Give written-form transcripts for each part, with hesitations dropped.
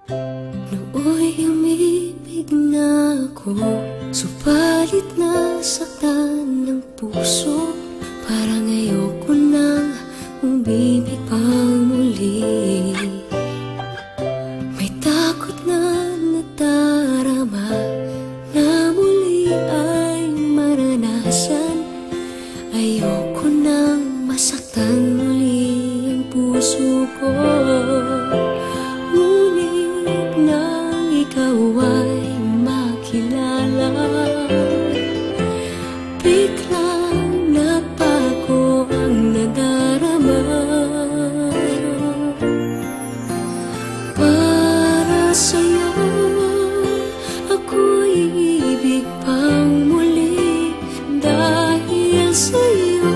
Nooy umibig na ako, subalit nasaktan ng puso. Parang ayoko nang umibig pa muli. May takot na nadarama na muli ay maranasan. Ayoko nang masaktan muli ang puso ko. Ngunit nang ikaw ay makilala, biglang nagbago ang nadarama. Para sa'yo ako'y ibig pang muli. Dahil sa'yo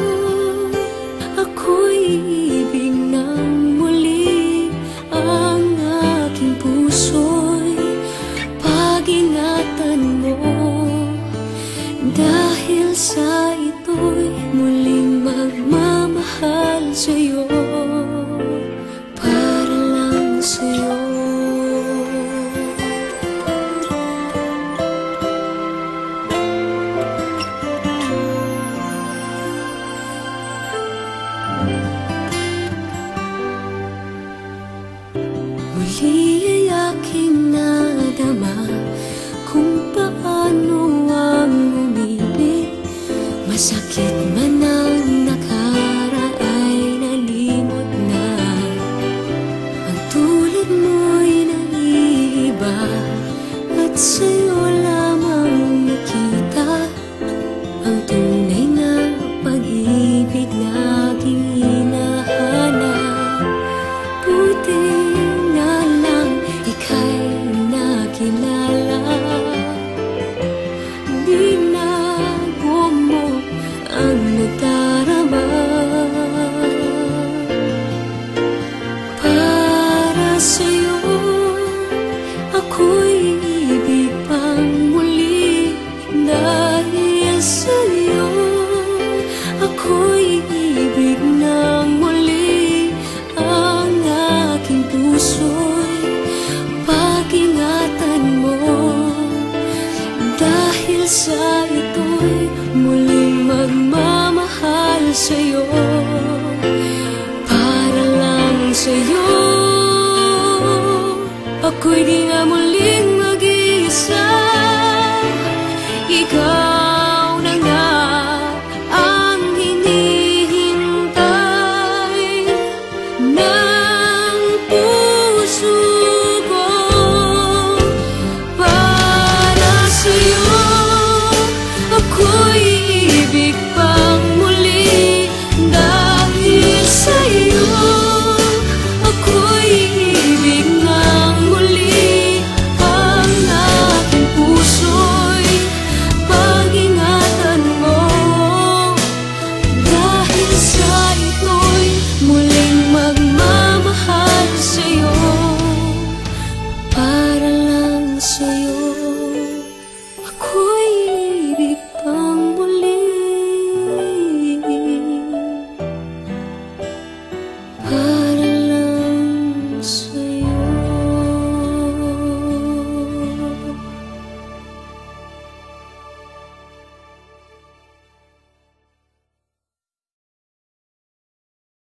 ako'y ibig ng muli. Ang aking puso'y pag-ingatan mo. Dahil sa ito'y muling magmamahal sa'yo, para lang sa'yo. Muli ay aking nadama kung paano ang umibig. Masakit man ang nakaraan nalimot na. Ang tulad mo'y naiiba at sa'yo lamang nakita ang tunay na pag-ibig na aking hinahanap. Buti na lang ika'y nakilala. Binago mo ang nadarama. Para sa'yo ako'y ibig pang muli. Dahil sa'yo ako'y ibig ng muli. Ang aking puso'y pag-ingatan mo. Dahil sa ito'y muling magmamahal sa'yo, para lang sa'yo. Ako'y di na muling mag-iisa. Ikaw na nga ang hinihintay ng puso ko. Para sa'yo ako'y ibig pang muli. Dahil sa'yo ako'y ibig ng muli. Ang aking puso'y pag-ingatan mo. Dahil sa ito'y muling magmamahal sa'yo, para lang sa'yo.